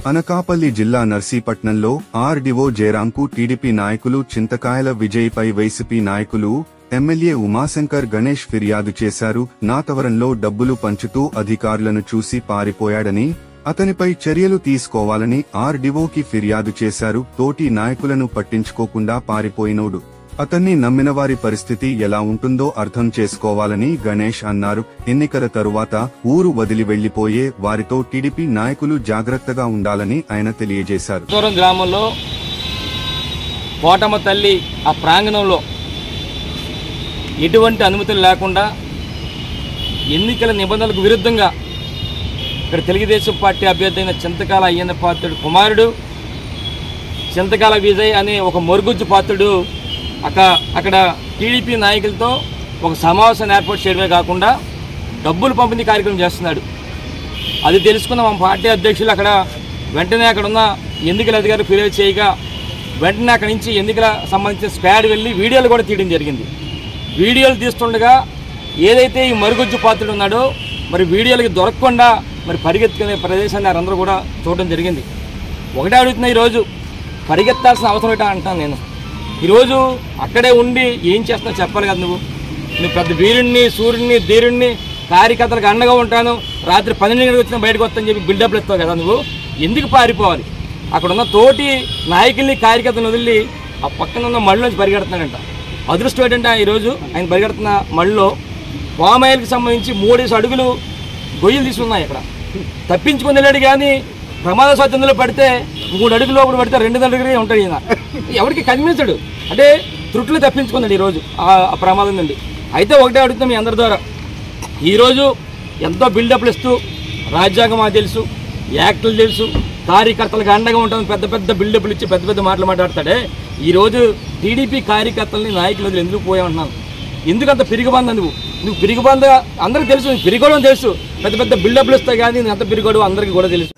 అనకాపల్లి జిల్లా నర్సీపట్నంలో RDO జయరాంకు TDP నాయకులు చింతకాయల విజయ్పై YCP నాయకులు ఎమ్మెల్యే ఉమాశంకర్ గణేష్ ఫిర్యాదు చేశారు. నాతవరంలో డబ్బులు పంచుతూ అధికారులను చూసి పారిపోయాడని, అతనిపై చర్యలు తీసుకోవాలని ఆర్డీఓకి ఫిర్యాదు చేశారు. తోటి నాయకులను పట్టించుకోకుండా పారిపోయినోడు, అతన్ని నమ్మిన వారి పరిస్థితి ఎలా ఉంటుందో అర్థం చేసుకోవాలని గణేష్ అన్నారు. ఎన్నికల తరువాత ఊరు వదిలి వెళ్లిపోయే వారితో టీడీపీ నాయకులు జాగ్రత్తగా ఉండాలని ఆయన తెలియజేశారు. గ్రామంలో కోటమ్మ తల్లి ఆ ప్రాంగణంలో ఎటువంటి అనుమతులు లేకుండా ఎన్నికల నిబంధనలకు విరుద్ధంగా ఇక్కడ తెలుగుదేశం పార్టీ అభ్యర్థి అయిన చింతకాల అయ్యన్న పాత్రుడు కుమారుడు చింతకాల విజయ్ అనే ఒక మొరుగుజ్జు పాత్రుడు అక్కడ టీడీపీ నాయకులతో ఒక సమావేశాన్ని ఏర్పాటు చేయడమే కాకుండా డబ్బులు పంపిణీ కార్యక్రమం చేస్తున్నాడు. అది తెలుసుకున్న మా పార్టీ అధ్యక్షులు అక్కడ వెంటనే అక్కడ ఉన్న ఎన్నికల అధికారులు ఫిర్యాదు చేయగా వెంటనే అక్కడి నుంచి ఎన్నికల సంబంధించిన స్క్వాడ్ వెళ్ళి వీడియోలు కూడా తీయడం జరిగింది. వీడియోలు తీస్తుండగా ఏదైతే ఈ మరుగుజ్జు పాత్రుడు ఉన్నాడో మరి వీడియోలకి దొరకకుండా మరి పరిగెత్తుకునే ప్రదేశాన్ని వారందరూ కూడా చూడడం జరిగింది. ఒకటే అడుగుతున్నా, ఈరోజు పరిగెత్తాల్సిన అవసరం ఏంటో అంటాను నేను. ఈరోజు అక్కడే ఉండి ఏం చేస్తున్నావు చెప్పాలి కదా. నువ్వు పెద్ద వీరుణ్ణి, సూర్యుడిని, ధీరుణ్ణి, కార్యకర్తలకు అండగా ఉంటాను, రాత్రి 12 గంటలకు వచ్చినా బయటకు వస్తానని చెప్పి బిల్డప్లు ఇస్తావు కదా. నువ్వు ఎందుకు పారిపోవాలి? అక్కడ ఉన్న తోటి నాయకుల్ని, కార్యకర్తలను వదిలి ఆ పక్కన ఉన్న మళ్ళలోంచి పరిగెడుతున్నాడంట. అదృష్టం ఏంటంటే ఈరోజు ఆయన పరిగెడుతున్న మళ్ళలో పామాయిల్కి సంబంధించి 3 అడుగులు గొయ్యలు తీసుకున్నాయి. అక్కడ తప్పించుకుని వెళ్ళాడు కానీ ప్రమాద స్వాతంత్రంలో పడితే 3 అడుగుల లోపల పడితే 2 అడుగులే ఉంటాడు. ఈయన ఎవరికి కనిపించడు, అంటే త్రుట్లు తప్పించుకున్నాడు ఈరోజు ఆ ప్రమాదం నుండి. అయితే ఒకటే అడుగుతాం మీ అందరి ద్వారా, ఈరోజు ఎంతో బిల్డప్లు ఇస్తూ రాజ్యాంగం మాకు తెలుసు, యాక్టులు తెలుసు, కార్యకర్తలకు అండగా ఉంటామని పెద్ద పెద్ద బిల్డప్లు ఇచ్చి పెద్ద పెద్ద మాటలు మాట్లాడతాడే. ఈరోజు టీడీపీ కార్యకర్తలని నాయకులు ఎందుకు పోయామంటున్నాను? ఎందుకంత పిరిగిబంద నువ్వు పిరిగిబంద అందరికీ తెలుసు, పిరిగోడు తెలుసు, పెద్ద పెద్ద బిల్డప్లు ఇస్తాయి కానీ నువ్వు ఎంత పిరిగోడు అందరికీ కూడా తెలుసు.